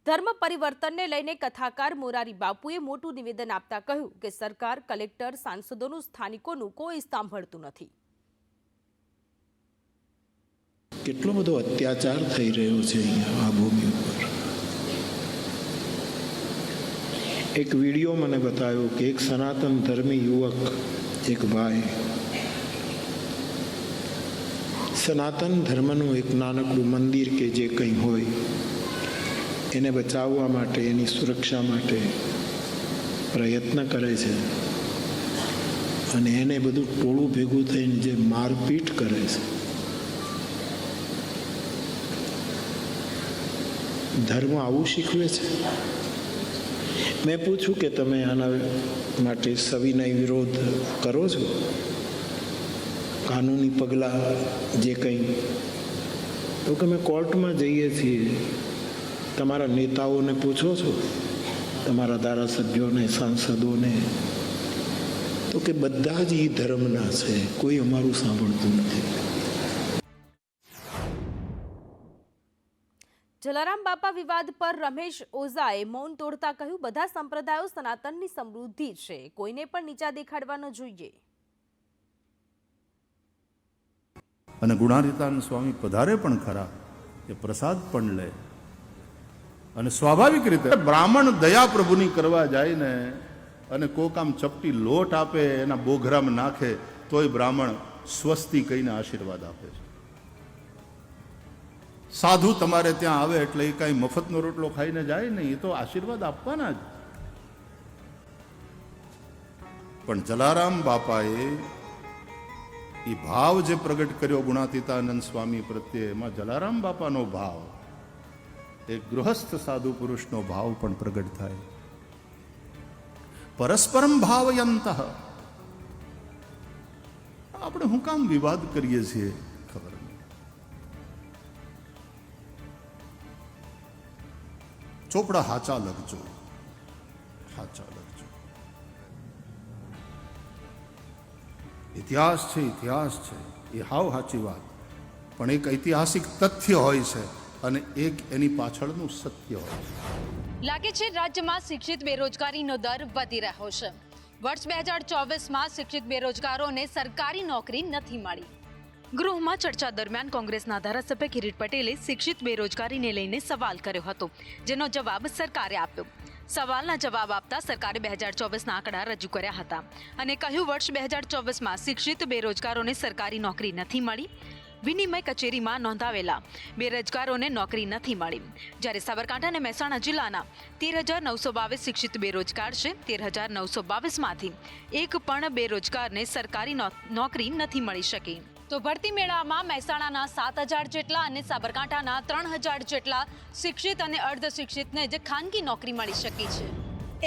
ધર્મ પરિવર્તનને લઈને કથાકાર મોરારી બાપુએ મોટું નિવેદન આપતા કહ્યું કે સરકાર, કલેક્ટર, સાંસદોનું સ્થાનિકોનું કોઈ સાંભળતું નથી. કેટલો બધો અત્યાચાર થઈ રહ્યો છે અહીંયા આ ભૂમિ ઉપર. એક વિડીયો મને બતાવ્યો કે એક સનાતન ધર્મી યુવક, એક ભાઈ સનાતન ધર્મનું એક નાનકડું મંદિર કે જે કંઈ હોય એને બચાવવા માટે, એની સુરક્ષા માટે પ્રયત્ન કરે છે અને એને બધું ટોળું ભેગું થઈને જે મારપીટ કરે છે. ધર્મ આવું શીખવે છે. મેં પૂછ્યું કે તમે આના માટે સવિનય વિરોધ કરો છો, કાનૂની પગલાં જે કંઈ? તો કે અમે કોર્ટમાં જઈએ છીએ. તમારા નેતાઓને પૂછો છો, તમારા ધારાસભ્યોને, સાંસદોને? તો કે બધા જ એ ધર્મના છે, કોઈ અમારું સાંભળતું નથી. જલારામ બાપા વિવાદ પર રમેશ ઓઝાએ મૌન તોડતા કહ્યું, બધા સંપ્રદાયો સનાતનની સમૃદ્ધિ છે, કોઈને પણ નીચા દેખાડવા ન જોઈએ. અને ગુણાતીતાનંદ સ્વામી પધારે પણ ખરા, એ પ્રસાદ પણ લે. અને સ્વાભાવિક રીતે બ્રાહ્મણ દયા પ્રભુની કરવા જાય ને અને કોક આમ ચપટી લોટ આપે, એના બોઘરામાં નાખે, તોય બ્રાહ્મણ સ્વસ્તિ કહીને આશીર્વાદ આપે છે. સાધુ તમારે ત્યાં આવે એટલે એ કાંઈ મફતનો રોટલો ખાઈને જાય નહીં, એ તો આશીર્વાદ આપવાના જ. પણ જલારામ બાપાએ એ ભાવ જે પ્રગટ કર્યો ગુણાતીતાનંદ સ્વામી પ્રત્યે, એમાં જલારામ બાપાનો ભાવ, એક ગૃહસ્થ સાધુ પુરુષનો ભાવ પણ પ્રગટ થાય. પરસ્પરમ ભાવયંતઃ. આપણે હું કામ વિવાદ કરીએ છીએ ખબર નહીં. ચોપડા હાચા લખજો, હાચા લખજો. ઇતિહાસ છે, ઇતિહાસ છે, એ હાવ સાચી વાત, પણ એક ઐતિહાસિક તથ્ય હોય છે અને એક એની પાછળનું સત્ય હોય છે. લાગે છે રાજ્યમાં શિક્ષિત બેરોજગારીનો દર વધી રહ્યો છે. વર્ષ 2024માં શિક્ષિત બેરોજગારોને સરકારી નોકરી નથી મળી. ગૃહમાં ચર્ચા દરમિયાન કોંગ્રેસના ધારાસભ્ય કિરીટ પટેલે શિક્ષિત બેરોજગારીને લઈને સવાલ કર્યો હતો, જેનો જવાબ સરકારે આપ્યો. સવાલના જવાબ આપતા સરકારે 2024ના આંકડા રજૂ કર્યા હતા અને કહ્યું, વર્ષ 2024માં શિક્ષિત બેરોજગારોને સરકારી નોકરી નથી મળી. વિનિમય કચેરીમાં નોંધાવેલા બેરોજગારોને નોકરી નથી મળી. જ્યારે સાબરકાંઠા અને મહેસાણા જિલ્લાના 13,922 શિક્ષિત બેરોજગાર છે. 13,922માંથી એક પણ બેરોજગારને સરકારી નોકરી નથી મળી શકી. તો ભરતી મેળામાં મહેસાણાના 7,000 જેટલા અને સાબરકાંઠાના 3,000 જેટલા શિક્ષિત અને અર્ધશિક્ષિતને જ ખાનગી નોકરી મળી શકી છે.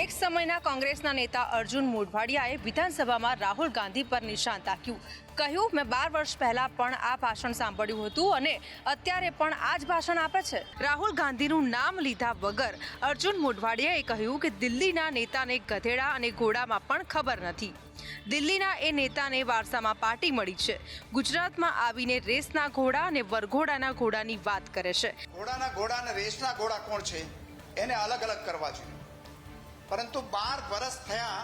એક સમયના કોંગ્રેસના નેતા અર્જુન મોઢવાડિયાએ વિધાનસભામાં રાહુલ ગાંધી પર નિશાન તાક્યું. કહ્યું, મેં 12 વર્ષ પહેલા પણ આ ભાષણ સાંભળ્યું હતું અને અત્યારે પણ આ જ ભાષણ આપે છે. રાહુલ ગાંધીનું નામ લીધા વગર અર્જુન મોઢવાડિયાએ કહ્યું કે દિલ્હીના નેતાને ગધેડા અને ઘોડામાં પણ ખબર નથી. દિલ્હીના એ નેતાને વારસામાં પાર્ટી મળી છે. ગુજરાતમાં આવીને રેસના ઘોડા અને વરઘોડાના ઘોડાની વાત કરે છે. ઘોડાના ઘોડા અને રેસના ઘોડા કોણ છે એને અલગ અલગ કરવા જોઈએ. પરંતુ 12 વર્ષ થયા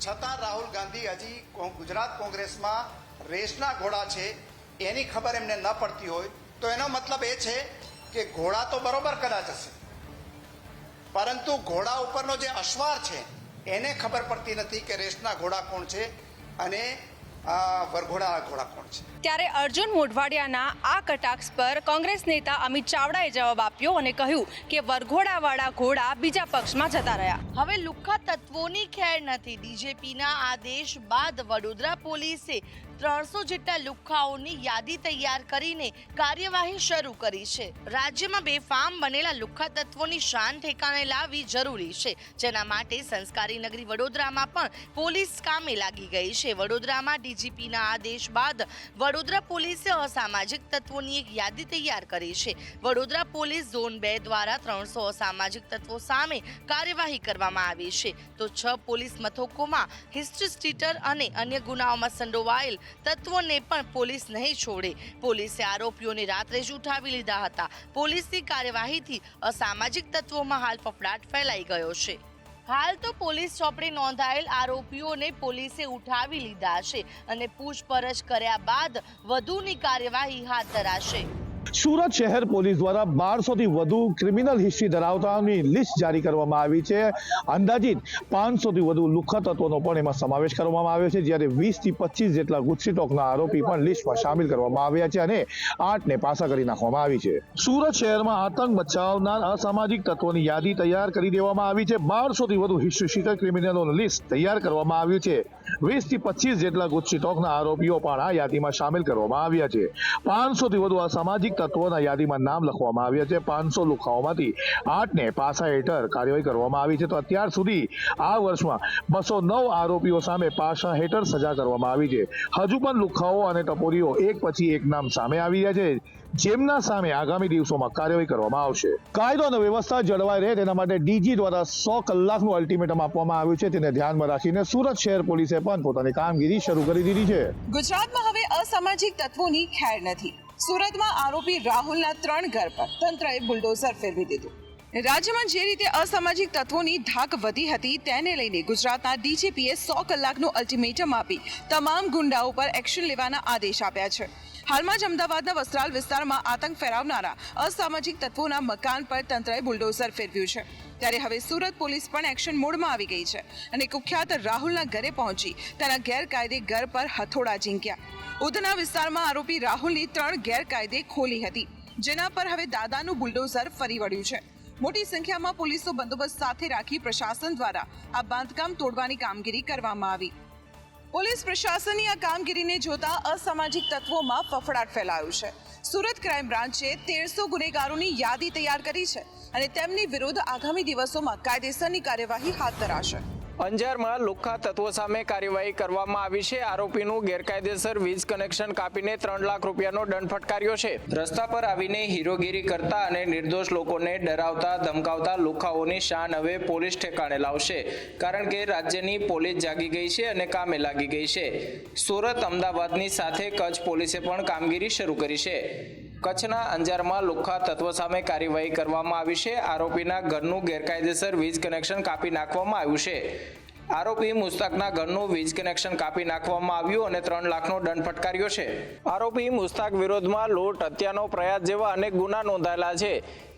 છતાં રાહુલ ગાંધી હજી ગુજરાત કોંગ્રેસમાં રેસના ઘોડા છે એની ખબર એમને ન પડતી હોય તો એનો મતલબ એ છે કે ઘોડા તો બરોબર કદાચ હશે, પરંતુ ઘોડા ઉપરનો જે અશ્વાર છે એને ખબર પડતી નથી કે રેસના ઘોડા કોણ છે અને વરઘોડાના ઘોડા કોણ છે. ત્યારે અર્જુન મોઢવાડિયાના આ કટાક્ષ પર કોંગ્રેસ નેતા અમિત ચાવડાએ જવાબ આપ્યો અને કહ્યું કે વરઘોડાવાળા ઘોડા બીજા પક્ષમાં જતા રહ્યા. હવે લુખ્ખા તત્વોની ખેર નથી. ડીજીપીના આદેશ બાદ વડોદરા પોલીસે 300 જેટલા લુખ્ખાઓની યાદી તૈયાર કરીને કાર્યવાહી શરૂ કરી છે. રાજ્યમાં બેફામ બનેલા લુખ્ખા તત્વોની શાન ઠેકાણે લાવવી જરૂરી છે, જેના માટે સંસ્કારી નગરી વડોદરામાં પણ પોલીસ કામે લાગી ગઈ છે. વડોદરામાં ડીજીપીના આદેશ બાદ વડોદરા પોલીસે અસામાજિક તત્વોની એક યાદી તૈયાર કરી છે. વડોદરા પોલીસ ઝોન 2 દ્વારા 300 અસામાજિક તત્વો સામે કાર્યવાહી કરવામાં આવી છે. તો 6 પોલીસ મથકોમાં હિસ્ટ્રી સ્ટીટર અને અન્ય ગુનાઓમાં સંડોવાયેલ તત્વોને પણ પોલીસ નહીં છોડે. પોલીસે આરોપીઓને રાત્રે જ ઉઠાવી લીધા હતા. પોલીસની કાર્યવાહીથી અસામાજિક તત્વોમાં હાલ ફફડાટ ફેલાઈ ગયો છે. હાલ તો પોલીસ ચોપડે નોંધાયેલ આરોપીઓને પોલીસે ઉઠાવી લીધા છે અને પૂછપરછ કર્યા બાદ વધુની કાર્યવાહી હાથ ધરાશે. સુરત શહેર પોલીસ દ્વારા 1200થી વધુ ક્રિમિનલ હિસ્ટ્રી ધરાવતાની લિસ્ટ જારી કરવામાં આવી છે. અંદાજિત 500થી વધુ લુખ્ખા તત્વોનો પણ એમાં સમાવેશ કરવામાં આવ્યો છે, જ્યારે 20થી 25 જેટલા ગુસ્સી ટોકના આરોપી પણ લિસ્ટમાં સામેલ કરવામાં આવ્યા છે અને 8ને પાસા કરી નાખવામાં આવી છે. સુરત શહેરમાં આતંક મચાવનાર અસામાજિક તત્વોની યાદી તૈયાર કરી દેવામાં આવી છે. 1200થી વધુ હિસ્ટ્રી શીટર ક્રિમિનલોનું લિસ્ટ તૈયાર કરવામાં આવ્યું છે. 20થી 25 જેટલા ગુસ્સી ટોકના આરોપીઓ પણ આ યાદીમાં સામેલ કરવામાં આવ્યા છે. 500થી વધુ અસામાજિક તત્વોના યાદીમાં નામ લખવામાં આવ્યા છે. 500 લુખ્ખાઓમાંથી 8ને પાસા હેઠળ કાર્યવાહી કરવામાં આવી છે. તો અત્યાર સુધી આ વર્ષમાં 209 આરોપીઓ સામે પાસા હેઠળ સજા કરવામાં આવી છે. હજુ પણ લુખ્ખાઓ અને ટપોરીઓ એક પછી એક નામ સામે આવી રહ્યા છે, જેમના સામે આગામી દિવસોમાં કાર્યવાહી કરવામાં આવશે. કાયદો અને વ્યવસ્થા જળવાઈ રહે તેના માટે ડીજી દ્વારા 100 કલાકનું અલ્ટિમેટમ આપવામાં આવ્યું છે. તેને ધ્યાનમાં રાખીને સુરત શહેર પોલીસે પણ પોતાની કામગીરી શરૂ કરી દીધી છે. ગુજરાતમાં હવે અસામાજિક તત્વોની ખેર નથી. સુરતમાં આરોપી રાહુલના 3 ઘર પર તંત્રએ બુલડોઝર ફેરવી દીધું. રાજ્યમાં જે રીતે અસામાજિક તત્વોની ધાક વધી હતી તેને લઈને ગુજરાતના ડીજીપીએ 100 કલાકનું અલ્ટિમેટમ આપી તમામ ગુંડાઓ પર એક્શન લેવાના આદેશ આપ્યા છે. હાલમાં જ અમદાવાદના વસ્ત્રાલ વિસ્તારમાં આતંક ફેલાવનારા અસામાજિક તત્વોના મકાન પર તંત્રએ બુલડોઝર ફેરવ્યું છે. ત્યારે હવે સુરત પોલીસ પણ એક્શન મોડમાં આવી ગઈ છે અને કુખ્યાત રાહુલના ઘરે પહોંચી તેના ગેરકાયદે ઘર પર હથોડા ઝીંક્યા. ઉધના વિસ્તારમાં આરોપી રાહુલની 3 ગેરકાયદે ખોલી હતી, જેના પર હવે દાદાનું બુલડોઝર ફરી વળ્યું છે. મોટી સંખ્યામાં પોલીસનો બંદોબસ્ત સાથે રાખી પ્રશાસન દ્વારા આ બાંધકામ તોડવાની કામગીરી કરવામાં આવી. પોલીસ પ્રશાસનની આ કામગીરીને જોતા અસામાજિક તત્વોમાં ફફડાટ ફેલાયો છે. સુરત ક્રાઇમ બ્રાન્ચે 1300 ગુનેગારોની યાદી તૈયાર કરી છે અને તેમની વિરુદ્ધ આગામી દિવસોમાં કાયદેસરની કાર્યવાહી હાથ ધરાશે. અંજારમાં લુખ્ખા તત્વો સામે કાર્યવાહી કરવામાં આવી છે. આરોપીનું ગેરકાયદેસર વીજ કનેક્શન કાપીને 3 લાખ રૂપિયાનો દંડ ફટકાર્યો છે. રસ્તા પર આવીને હીરોગીરી કરતા અને નિર્દોષ લોકોને ડરાવતા ધમકાવતા લુખ્ખાઓની શાન હવે પોલીસ ઠેકાણે લાવશે, કારણ કે રાજ્યની પોલીસ જાગી ગઈ છે અને કામે લાગી ગઈ છે. સુરત, અમદાવાદની સાથે કચ્છ પોલીસે પણ કામગીરી શરૂ કરી છે. કચ્છના અંજારમાં લુખ્ખા તત્વ સામે કાર્યવાહી કરવામાં આવી છે. આરોપીના ઘરનું ગેરકાયદેસર વીજ કનેક્શન કાપી નાખવામાં આવ્યું છે. આરોપી મુસ્તાકના ઘરનું વીજ કનેક્શન કાપી નાખવામાં આવ્યું અને 3 લાખનો દંડ ફટકાર્યો છે. આરોપી મુસ્તાક વિરોધમાં લૂંટ, હત્યાનો પ્રયાસ જેવા અનેક ગુના નોંધાયેલા છે.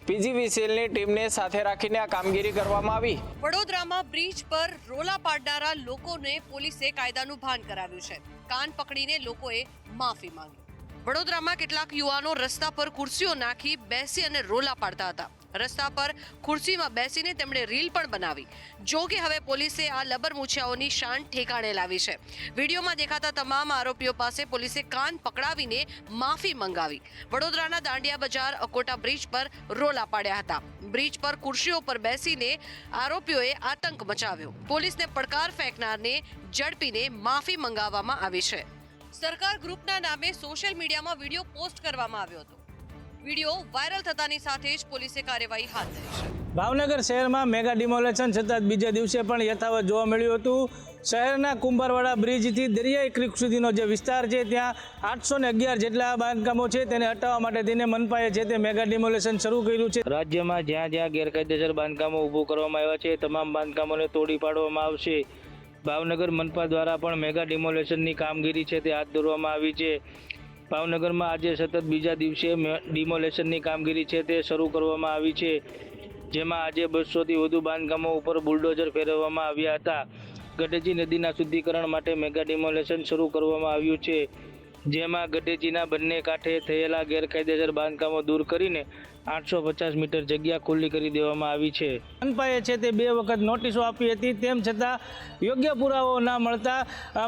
પીજીવીસીએલની ટીમને સાથે રાખીને આ કામગીરી કરવામાં આવી. વડોદરામાં બ્રિજ પર રોલા પાડનારા લોકોને પોલીસે કાયદાનું ભાન કરાવ્યું છે. કાન પકડીને લોકોએ માફી માંગી. વડોદરામાં કેટલાક યુવાનો રસ્તા પર ખુરશીઓ નાખી બેસી અને રોલા પાડતા હતા. રસ્તા પર ખુરશીમાં બેસીને તેમણે રીલ પણ બનાવી. જો કે હવે પોલીસે આ લબરમૂછિયાઓની શાન ઠેકાણે લાવી છે. વિડીયોમાં દેખાતા તમામ આરોપીઓ પાસે પોલીસે કાન પકડાવીને માફી મંગાવી. વડોદરાના દાંડિયા બજાર અકોટા બ્રિજ પર રોલા પાડ્યા હતા. બ્રિજ પર ખુરશીઓ પર બેસીને આરોપીઓએ આતંક મચાવ્યો. પોલીસને પડકાર ફેંકનારને ઝડપીને માફી મંગાવવામાં આવી છે. સરકાર ગ્રુપના નામે સોશિયલ મીડિયામાં વિડીયો પોસ્ટ કરવામાં આવ્યો હતો. વિડીયો વાયરલ થતાની સાથે જ પોલીસે કાર્યવાહી હાથ ધરી છે. ભાવનગર શહેરમાં મેગા ડિમોલેશન છતાં બીજા દિવસે પણ યથાવત જોવા મળ્યું હતું. શહેરના કુંભારવાડા બ્રિજથી દરિયાઈ ક્રીક સુધીનો જે વિસ્તાર છે ત્યાં 811 જેટલા બાંધકામો છે તેને હટાવવા માટે તેને મનપાએ છે તે મેગા ડિમોલેશન શરૂ કર્યું છે. રાજ્યમાં જ્યાં જ્યાં ગેરકાયદેસર બાંધકામો ઊભું કરવામાં આવ્યા છે તમામ બાંધકામોને તોડી પાડવામાં આવશે. ભાવનગર મનપા દ્વારા પણ મેગા ડિમોલેશનની કામગીરી છે તે હાથ ધરવામાં આવી છે. ભાવનગરમાં આજે સતત બીજા દિવસે ડિમોલેશનની કામગીરી છે તે શરૂ કરવામાં આવી છે, જેમાં આજે 200થી વધુ બાંધકામો ઉપર બુલડોઝર ફેરવવામાં આવ્યા હતા. ગઢેચી નદીના શુદ્ધિકરણ માટે મેગા ડિમોલેશન શરૂ કરવામાં આવ્યું છે, જેમાં ગઢેચીના બંને કાંઠે થયેલા ગેરકાયદેસર બાંધકામો દૂર કરીને 850 મીટર જગ્યા ખુલ્લી કરી દેવામાં આવી છે. મનપાએ છે તે 2 વખત નોટિસો આપી હતી, તેમ છતાં યોગ્ય પુરાવો ના મળતા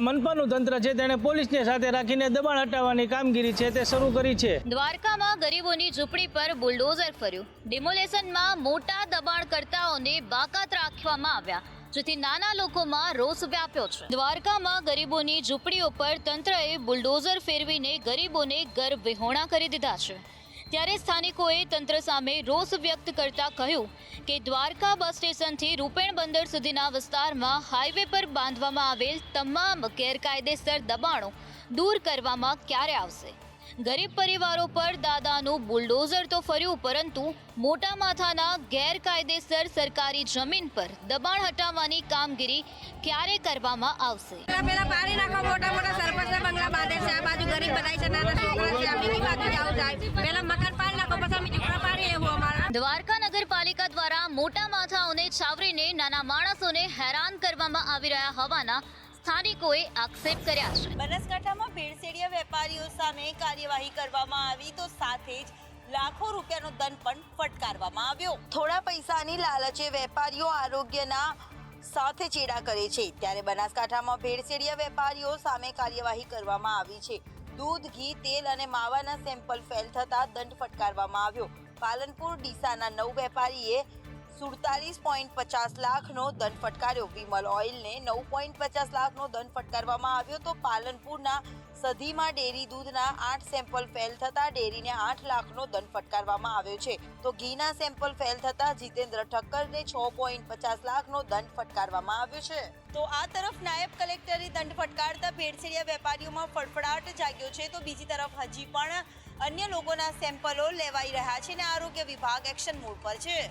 મનપાનું તંત્ર છે તેણે પોલીસને સાથે રાખીને દબાણ હટાવવાની કામગીરી છે તે શરૂ કરી છે. દ્વારકામાં ગરીબોની ઝૂંપડી પર બુલડોઝર ફર્યું. ડિમોલેશનમાં મોટા દબાણકર્તાઓને બાકાત રાખવામાં આવ્યા, જેથી નાના લોકોમાં રોષ વ્યાપ્યો છે. દ્વારકામાં ગરીબોની ઝૂંપડીઓ પર તંત્રએ બુલડોઝર ફેરવીને ગરીબોને ઘર વિહોણા કરી દીધા છે. ત્યારે સ્થાનિકોએ તંત્ર સામે રોષ વ્યક્ત કરતા કહ્યું કે દ્વારકા બસ સ્ટેશનથી રૂપેણ બંદર સુધીના વિસ્તારમાં હાઈવે પર બાંધવામાં આવેલ તમામ ગેરકાયદેસર દબાણો દૂર કરવામાં ક્યારે આવશે? ગરીબ પરિવારો પર દાદાનું બુલડોઝર તો ફર્યું, પરંતુ મોટા માથાના ગેરકાયદેસર સરકારી જમીન પર દબાણ હટાવવાની કામગીરી ક્યારે કરવામાં આવશે? પેલા પાડી નાખો, મોટા મોટા સરપંચના બંગલા બાંધે છે, આ બાજુ ગરીબ બધાય છે, નાના છોકરા છે, અમે બાજુ જાવ જાય, પેલા મકાન પાડી નાખો, પછી અમે ઝૂંપડા પાડી લેવું અમારા. દ્વારકા નગરપાલિકા દ્વારા મોટા માથાઓને છાવરીને નાના માણસોને હેરાન કરવામાં આવી રહ્યા હોવાના સ્થાનિકોએ આક્ષેપ કર્યા છે. બનાસકાંઠામાં ભેળસેળિયા વેપારીઓ સામે કાર્યવાહી કરવામાં આવી તો સાથે જ લાખો રૂપિયાનો દંડ પણ ફટકારવામાં આવ્યો. થોડા પૈસાની લાલચે વેપારીઓ આરોગ્યના સાથે ચેડા કરે છે, ત્યારે બનાસકાંઠામાં ભેળસેળિયા વેપારીઓ સામે કાર્યવાહી કરવામાં આવી છે. દૂધ, ઘી, તેલ અને માવાના સેમ્પલ ફેલ થતા દંડ ફટકારવામાં આવ્યો. પાલનપુર ડીસાના 9 વેપારીએ 47.50 લાખનો દંડ ફટકાર્યો. વિમલ ઓઇલને 9.50 લાખનો દંડ ફટકારવામાં આવ્યો. તો પાલનપુરના સધીમાં ડેરી દૂધના 8 સેમ્પલ ફેલ થતા ડેરીને 8 લાખનો દંડ ફટકારવામાં આવ્યો છે. તો ઘીના સેમ્પલ ફેલ થતા જીતેન્દ્ર ઠક્કરને 6.50 લાખનો દંડ ફટકારવામાં આવ્યો છે. તો આ તરફ નાયબ કલેક્ટરે દંડ ફટકારતા ભેળસેળિયા વેપારીઓમાં ફડફડાટ જાગ્યો છે. તો બીજી તરફ હજી પણ અન્ય લોકોના સેમ્પલો લેવાઈ રહ્યા છે અને આરોગ્ય વિભાગ એક્શન મોડ પર છે.